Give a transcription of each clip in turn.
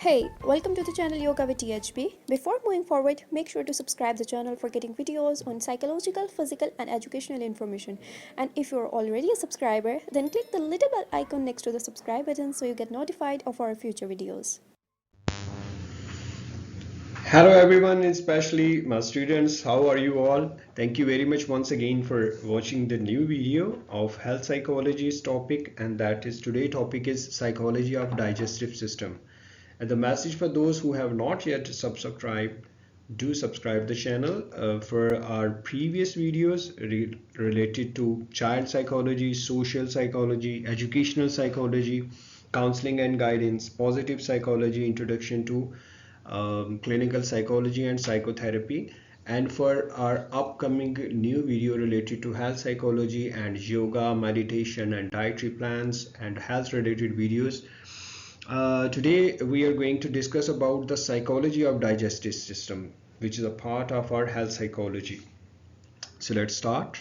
Hey, welcome to the channel Yoga with THB. Before moving forward, make sure to subscribe the channel for getting videos on psychological, physical and educational information. And if you're already a subscriber, then click the little bell icon next to the subscribe button so you get notified of our future videos. Hello everyone, especially my students. How are you all? Thank you very much once again for watching the new video of health psychology's topic, and that is today topic is psychology of digestive system. And the message for those who have not yet subscribed, do subscribe the channel for our previous videos related to child psychology, social psychology, educational psychology, counseling and guidance, positive psychology, introduction to clinical psychology and psychotherapy, and for our upcoming new video related to health psychology and yoga, meditation and dietary plans and health related videos. Today we are going to discuss about the psychology of digestive system, which is a part of our health psychology. So let's start.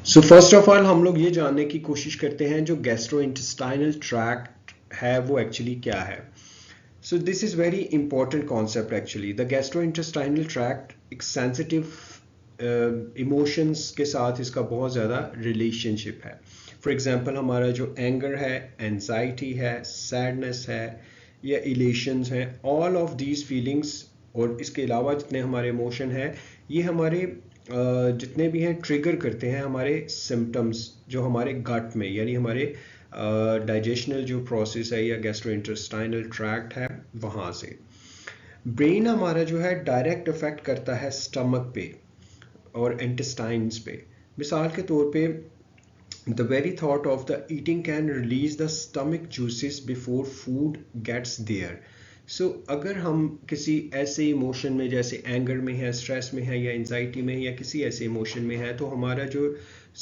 So first of all हम लोग ये जानने की कोशिश करते हैं जो gastrointestinal tract है वो एक्चुअली क्या है. So this is very important concept actually. The gastrointestinal tract एक sensitive emotions के साथ इसका बहुत ज़्यादा relationship है. For example हमारा जो anger है, anxiety है, sadness है या elations है, all of these feelings और इसके अलावा जितने हमारे emotion है ये हमारे जितने भी हैं ट्रिगर करते हैं हमारे सिम्टम्स जो हमारे गट में यानी हमारे डाइजेशनल जो प्रोसेस है या गैस्ट्रोइंटेस्टाइनल ट्रैक्ट है वहाँ से. ब्रेन हमारा जो है डायरेक्ट इफेक्ट करता है स्टमक पे और इंटेस्टाइन्स पे. मिसाल के तौर पे the very thought of the eating can release the stomach juices before food gets there. So अगर हम किसी ऐसे इमोशन में जैसे एंगर में है, स्ट्रेस में है या एंजाइटी में है या किसी ऐसे इमोशन में है तो हमारा जो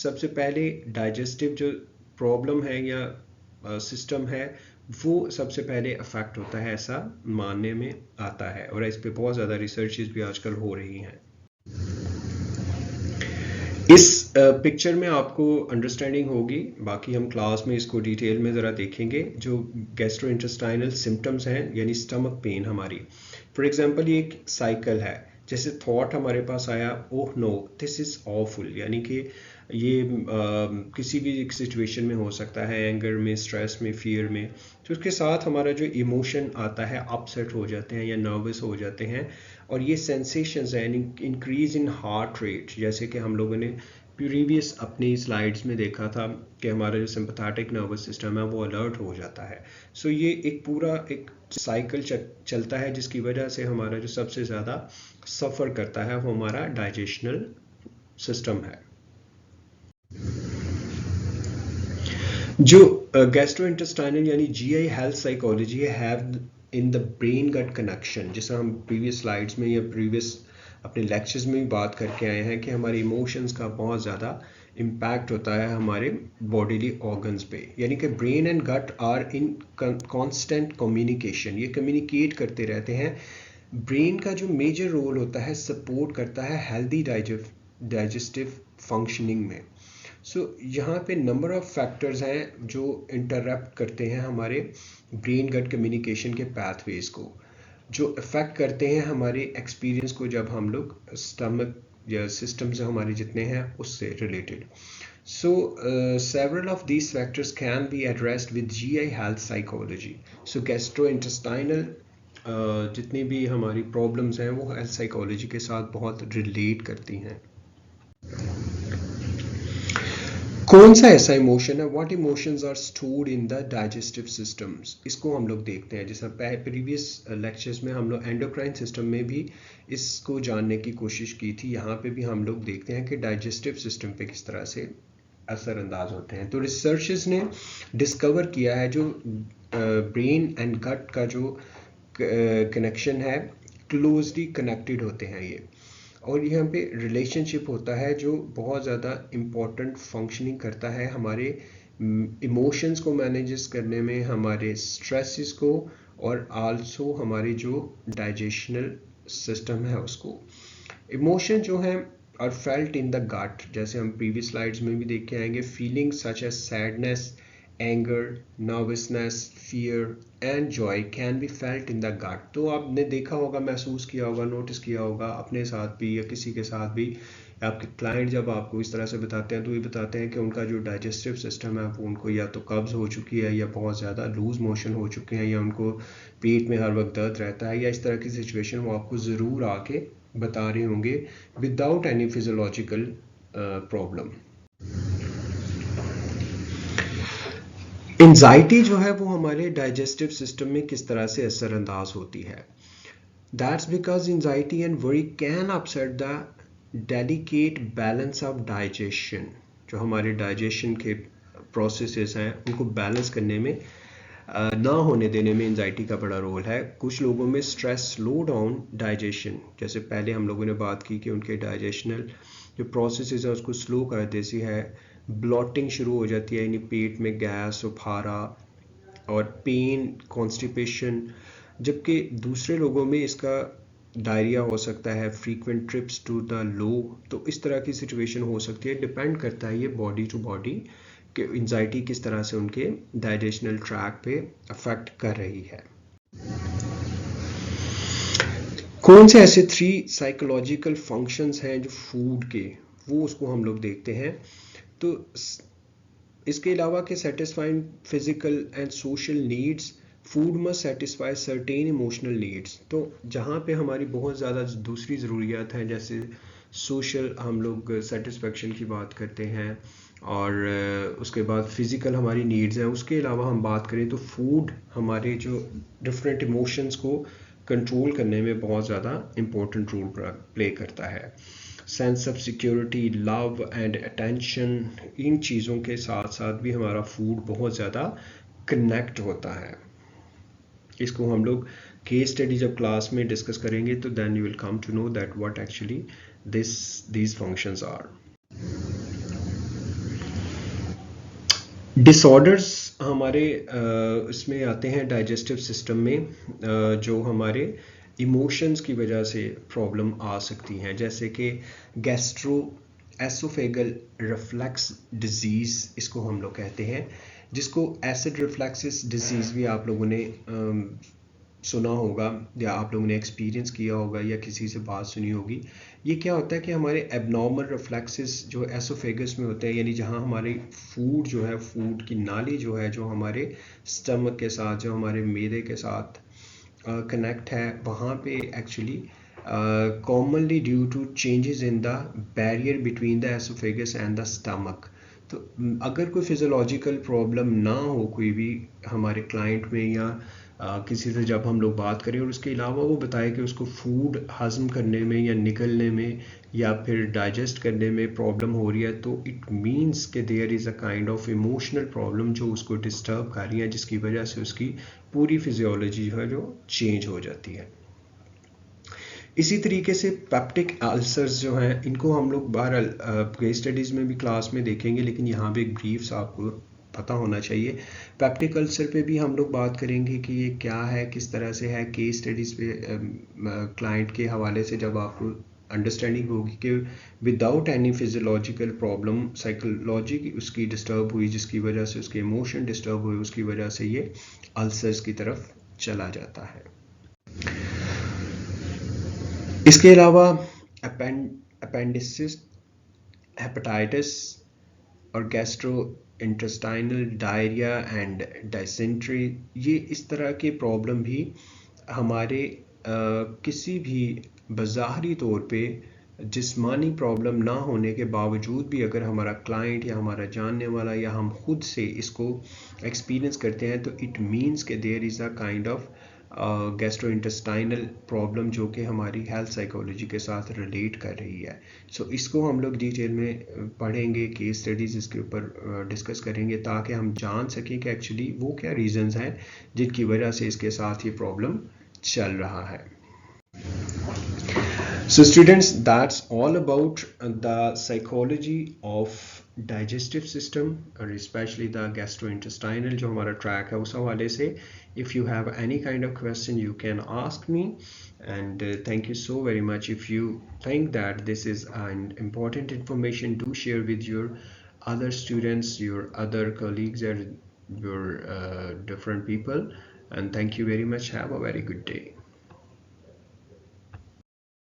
सबसे पहले डाइजेस्टिव जो प्रॉब्लम है या सिस्टम है वो सबसे पहले अफेक्ट होता है, ऐसा मानने में आता है और इस पे बहुत ज़्यादा रिसर्चेस भी आजकल हो रही हैं. इस पिक्चर में आपको अंडरस्टैंडिंग होगी, बाकी हम क्लास में इसको डिटेल में ज़रा देखेंगे. जो गैस्ट्रोइंटेस्टाइनल सिम्टम्स हैं यानी स्टमक पेन हमारी, फॉर एग्जांपल ये एक साइकिल है. जैसे थॉट हमारे पास आया oh no this is awful, यानी कि ये किसी भी सिचुएशन में हो सकता है, एंगर में, स्ट्रेस में, फियर में. तो उसके साथ हमारा जो इमोशन आता है अपसेट हो जाते हैं या नर्वस हो जाते हैं और ये सेंसेशंस हैं इंक्रीज इन हार्ट रेट. जैसे कि हम लोगों ने प्रीवियस अपनी स्लाइड्स में देखा था कि हमारा जो सिंपैथेटिक नर्वस सिस्टम है वो अलर्ट हो जाता है. सो ये एक पूरा एक साइकिल चलता है जिसकी वजह से हमारा जो सबसे ज़्यादा सफ़र करता है वो हमारा डाइजेशनल सिस्टम है. जो गैस्ट्रोइंटेस्टाइनल यानी GI health psychology have in the brain gut connection, जैसा हम प्रीवियस स्लाइड्स में या प्रीवियस अपने लेक्चर्स में भी बात करके आए हैं कि हमारे इमोशंस का बहुत ज़्यादा इम्पैक्ट होता है हमारे बॉडीली ऑर्गन्स पे. यानी कि brain and gut are in constant communication, ये कम्युनिकेट करते रहते हैं. ब्रेन का जो मेजर रोल होता है सपोर्ट करता है हेल्दी डाइजेस्टिव फंक्शनिंग में. सो यहाँ पे नंबर ऑफ फैक्टर्स हैं जो इंटरप्ट करते हैं हमारे ब्रेन गट कम्युनिकेशन के पाथवेज को, जो अफेक्ट करते हैं हमारे एक्सपीरियंस को जब हम लोग स्टमक या सिस्टम से हमारे जितने हैं उससे related. So several of these factors can be addressed with GI health psychology. So gastrointestinal जितनी भी हमारी प्रॉब्लम्स हैं वो हेल्थ साइकोलॉजी के साथ बहुत रिलेट करती हैं. कौन सा ऐसा इमोशन है, what emotions are stored in the digestive systems, इसको हम लोग देखते हैं. जैसा प्रीवियस लेक्चर्स में हम लोग एंडोक्राइन सिस्टम में भी इसको जानने की कोशिश की थी. यहाँ पे भी हम लोग देखते हैं कि डाइजेस्टिव सिस्टम पे किस तरह से असरअंदाज होते हैं. तो रिसर्चर्स ने डिस्कवर किया है जो ब्रेन एंड गट का जो कनेक्शन है क्लोजली कनेक्टेड होते हैं ये, और यहाँ पे रिलेशनशिप होता है जो बहुत ज़्यादा इम्पोर्टेंट फंक्शनिंग करता है हमारे इमोशंस को मैनेज करने में, हमारे स्ट्रेसेस को और आल्सो हमारी जो डाइजेशनल सिस्टम है उसको. इमोशन जो हैं are felt in the gut, जैसे हम प्रीवियस स्लाइड्स में भी देख के आएंगे. Feelings such as sadness, anger, nervousness, fear and joy can be felt in the gut. तो आपने देखा होगा, महसूस किया होगा, नोटिस किया होगा अपने साथ भी या किसी के साथ भी, आपके क्लाइंट जब आपको इस तरह से बताते हैं तो ये बताते हैं कि उनका जो डाइजेस्टिव सिस्टम है वो उनको या तो कब्ज़ हो चुकी है या बहुत ज़्यादा लूज मोशन हो चुके हैं या उनको पेट में हर वक्त दर्द रहता है या इस तरह की सिचुएशन वो आपको ज़रूर आके बता रहे होंगे without any physiological problem. Anxiety जो है वो हमारे डाइजेस्टिव सिस्टम में किस तरह से असरअंदाज होती है? That's because anxiety and worry can upset the delicate balance of digestion. जो हमारे डाइजेशन के प्रोसेसेस हैं उनको बैलेंस करने में ना होने देने में एंजाइटी का बड़ा रोल है। कुछ लोगों में स्ट्रेस स्लो डाउन डाइजेशन, जैसे पहले हम लोगों ने बात की कि उनके डाइजेशनल जो प्रोसेसेस है उसको स्लो कर देती है, ब्लॉटिंग शुरू हो जाती है, यानी पेट में गैस, उफारा और पेन, कॉन्स्टिपेशन। जबकि दूसरे लोगों में इसका डायरिया हो सकता है, frequent trips to the loo. तो इस तरह की सिचुएशन हो सकती है, डिपेंड करता है ये बॉडी टू बॉडी कि एंजाइटी किस तरह से उनके डाइजेशनल ट्रैक पे अफेक्ट कर रही है। कौन से ऐसे 3 साइकोलॉजिकल फंक्शंस हैं जो फूड के, वो उसको हम लोग देखते हैं। तो इसके अलावा कि satisfying physical and social needs, food must satisfy certain emotional needs. तो जहाँ पे हमारी बहुत ज़्यादा दूसरी ज़रूरियात हैं, जैसे सोशल हम लोग सेटिस्फेक्शन की बात करते हैं और उसके बाद फिज़िकल हमारी नीड्स हैं, उसके अलावा हम बात करें तो फूड हमारे जो डिफरेंट इमोशंस को कंट्रोल करने में बहुत ज़्यादा इम्पोर्टेंट रोल प्ले करता है। Sense of security, love and attention, इन चीज़ों के साथ साथ भी हमारा फूड बहुत ज़्यादा कनेक्ट होता है। इसको हम लोग केस स्टडी जब क्लास में डिस्कस करेंगे तो then you will come to know that what actually these functions are. Disorders हमारे इसमें आते हैं डाइजेस्टिव सिस्टम में, जो हमारे इमोशंस की वजह से प्रॉब्लम आ सकती हैं, जैसे कि गैस्ट्रो एसोफेगल रिफ्लक्स डिजीज़ इसको हम लोग कहते हैं, जिसको एसिड रिफ्लक्सिस डिजीज़ भी आप लोगों ने सुना होगा या आप लोगों ने एक्सपीरियंस किया होगा या किसी से बात सुनी होगी। ये क्या होता है कि हमारे एबनॉर्मल रिफ्लेक्सेस जो एसोफेगस में होते हैं, यानी जहाँ हमारी फूड जो है, फूड की नाली जो है, जो हमारे स्टमक के साथ, जो हमारे मैदे के साथ कनेक्ट है, वहाँ पे actually commonly due to changes in the barrier between the oesophagus and the stomach. तो अगर कोई फिजियोलॉजिकल प्रॉब्लम ना हो कोई भी हमारे क्लाइंट में या किसी से जब हम लोग बात करें और उसके अलावा वो बताए कि उसको फूड हज़म करने में या निकलने में या फिर डाइजेस्ट करने में प्रॉब्लम हो रही है, तो इट मीन्स कि there is a kind of emotional problem जो उसको डिस्टर्ब कर रही है, जिसकी वजह से उसकी पूरी फिजियोलॉजी जो है जो चेंज हो जाती है। इसी तरीके से पेप्टिक अल्सर्स जो हैं, इनको हम लोग बहरहाल केस स्टडीज़ में भी क्लास में देखेंगे, लेकिन यहाँ पे एक ब्रीफ आपको पता होना चाहिए। पेप्टिक अल्सर पे भी हम लोग बात करेंगे कि ये क्या है, किस तरह से है। केस स्टडीज़ पे क्लाइंट के हवाले से जब आपको अंडरस्टैंडिंग होगी कि without any physiological problem psychology उसकी डिस्टर्ब हुई, जिसकी वजह से उसके इमोशन डिस्टर्ब हुए, उसकी वजह से ये अल्सर्स की तरफ चला जाता है। इसके अलावा अपेंडिसिस, हेपेटाइटिस और gastro intestinal diarrhoea and dysentery, ये इस तरह के प्रॉब्लम भी हमारे किसी भी बज़ाहरी तौर पे जिस्मानी प्रॉब्लम ना होने के बावजूद भी अगर हमारा क्लाइंट या हमारा जानने वाला या हम खुद से इसको एक्सपीरियंस करते हैं, तो इट मीन्स कि there is a kind of gastrointestinal problem जो कि हमारी हेल्थ साइकोलॉजी के साथ रिलेट कर रही है। सो इसको हम लोग डिटेल में पढ़ेंगे, केस स्टडीज़ इसके ऊपर डिस्कस करेंगे, ताकि हम जान सकें कि एक्चुअली वो क्या रीज़न्स हैं जिनकी वजह से इसके साथ ये प्रॉब्लम चल रहा है। So students, that's all about the psychology of digestive system और especially the gastrointestinal जो हमारा track है उस हवाले से। If you have any kind of question you can ask me, and thank you so very much. If you think that this is an important information, do share with your other students, your other colleagues, or your different people. And thank you very much. Have a very good day.